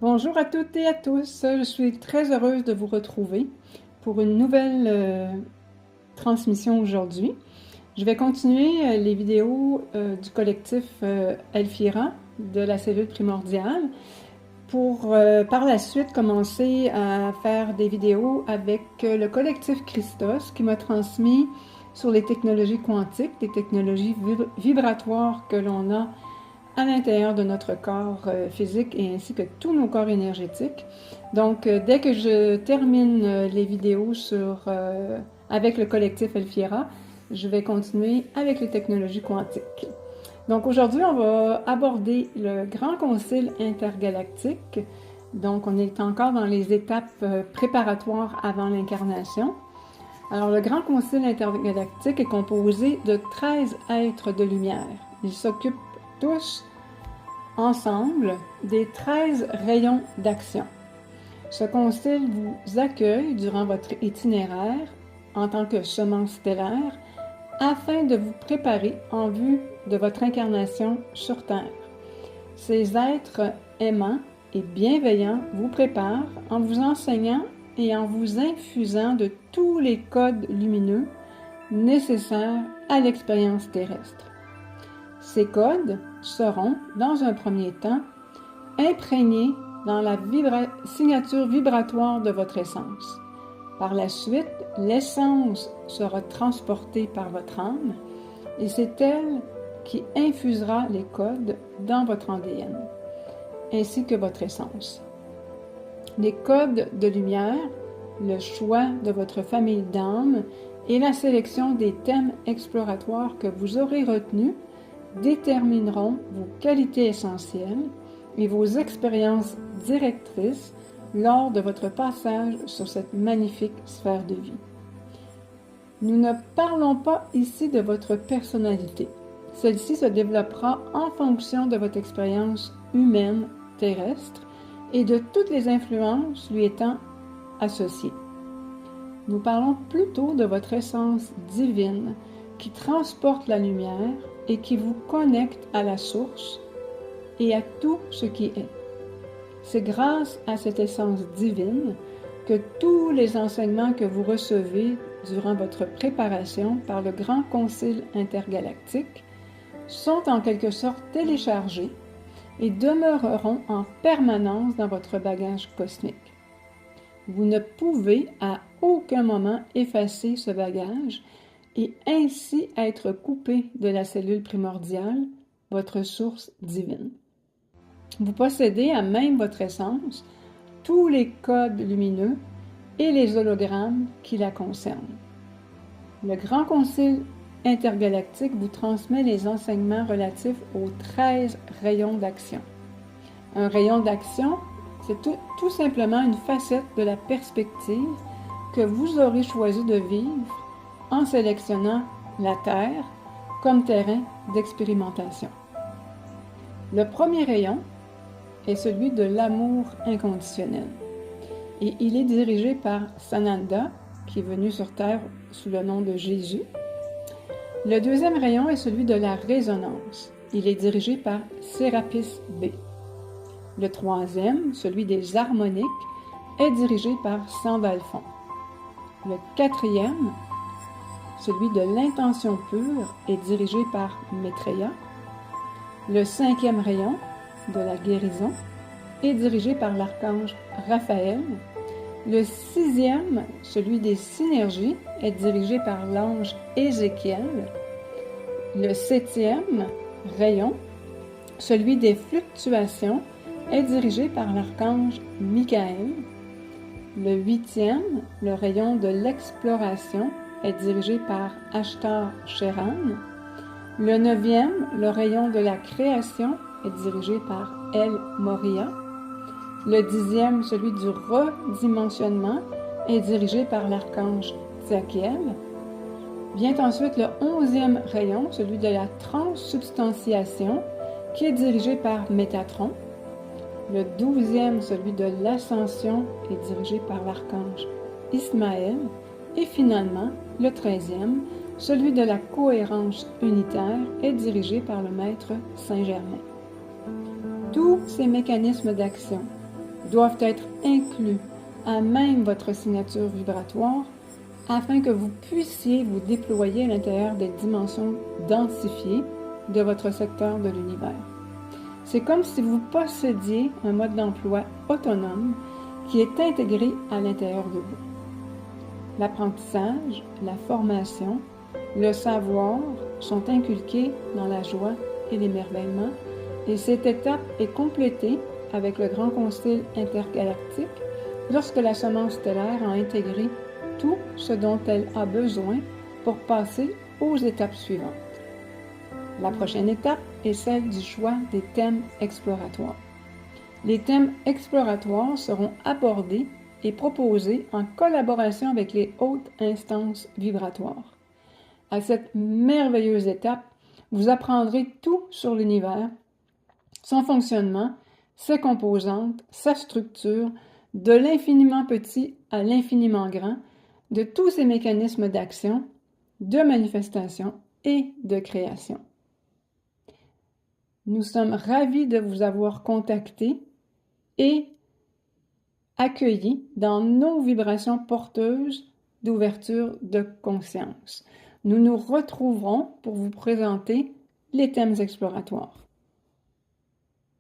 Bonjour à toutes et à tous, je suis très heureuse de vous retrouver pour une nouvelle transmission aujourd'hui. Je vais continuer les vidéos du collectif Elphira de la cellule primordiale pour par la suite commencer à faire des vidéos avec le collectif Christos qui m'a transmis sur les technologies quantiques, des technologies vibratoires que l'on a à l'intérieur de notre corps physique et ainsi que tous nos corps énergétiques. Donc, dès que je termine les vidéos avec le collectif Elphira, je vais continuer avec les technologies quantiques. Donc, aujourd'hui, on va aborder le Grand Concile intergalactique. Donc, on est encore dans les étapes préparatoires avant l'incarnation. Alors, le Grand Concile intergalactique est composé de 13 êtres de lumière. Ils s'occupent tous ensemble des 13 rayons d'action. Ce concile vous accueille durant votre itinéraire en tant que semence stellaire afin de vous préparer en vue de votre incarnation sur Terre. Ces êtres aimants et bienveillants vous préparent en vous enseignant et en vous infusant de tous les codes lumineux nécessaires à l'expérience terrestre. Ces codes seront, dans un premier temps, imprégnés dans la signature vibratoire de votre essence. Par la suite, l'essence sera transportée par votre âme et c'est elle qui infusera les codes dans votre ADN, ainsi que votre essence. Les codes de lumière, le choix de votre famille d'âmes et la sélection des thèmes exploratoires que vous aurez retenus détermineront vos qualités essentielles et vos expériences directrices lors de votre passage sur cette magnifique sphère de vie. Nous ne parlons pas ici de votre personnalité. Celle-ci se développera en fonction de votre expérience humaine terrestre et de toutes les influences lui étant associées. Nous parlons plutôt de votre essence divine qui transporte la lumière et qui vous connecte à la source et à tout ce qui est. C'est grâce à cette essence divine que tous les enseignements que vous recevez durant votre préparation par le Grand Concile intergalactique sont en quelque sorte téléchargés et demeureront en permanence dans votre bagage cosmique. Vous ne pouvez à aucun moment effacer ce bagage et ainsi être coupé de la cellule primordiale, votre source divine. Vous possédez à même votre essence tous les codes lumineux et les hologrammes qui la concernent. Le Grand Concile intergalactique vous transmet les enseignements relatifs aux 13 rayons d'action. Un rayon d'action, c'est tout simplement une facette de la perspective que vous aurez choisi de vivre en sélectionnant la Terre comme terrain d'expérimentation. Le premier rayon est celui de l'amour inconditionnel et il est dirigé par Sananda, qui est venu sur Terre sous le nom de Jésus. Le deuxième rayon est celui de la résonance. Il est dirigé par Sérapis B. Le troisième, celui des harmoniques, est dirigé par Sandalphon. Le quatrième, celui de l'intention pure, est dirigé par Maitreya. Le cinquième rayon, de la guérison, est dirigé par l'archange Raphaël. Le sixième, celui des synergies, est dirigé par l'ange Ézéchiel. Le septième rayon, celui des fluctuations, est dirigé par l'archange Michael. Le huitième, le rayon de l'exploration, est dirigé par Ashtar Sheran. Le neuvième, le rayon de la création, est dirigé par El Moria. Le dixième, celui du redimensionnement, est dirigé par l'archange Tzakiel. Vient ensuite le 11e rayon, celui de la transsubstantiation, qui est dirigé par Métatron. Le 12e, celui de l'ascension, est dirigé par l'archange Ismaël. Et finalement, le 13e, celui de la cohérence unitaire, est dirigé par le maître Saint-Germain. Tous ces mécanismes d'action doivent être inclus à même votre signature vibratoire afin que vous puissiez vous déployer à l'intérieur des dimensions densifiées de votre secteur de l'univers. C'est comme si vous possédiez un mode d'emploi autonome qui est intégré à l'intérieur de vous. L'apprentissage, la formation, le savoir sont inculqués dans la joie et l'émerveillement, et cette étape est complétée avec le Grand Concile intergalactique lorsque la semence stellaire a intégré tout ce dont elle a besoin pour passer aux étapes suivantes. La prochaine étape est celle du choix des thèmes exploratoires. Les thèmes exploratoires seront abordés et proposés en collaboration avec les hautes instances vibratoires. À cette merveilleuse étape, vous apprendrez tout sur l'univers, son fonctionnement, ses composantes, sa structure, de l'infiniment petit à l'infiniment grand, de tous ses mécanismes d'action, de manifestation et de création. Nous sommes ravis de vous avoir contacté et accueillis dans nos vibrations porteuses d'ouverture de conscience. Nous nous retrouverons pour vous présenter les thèmes exploratoires.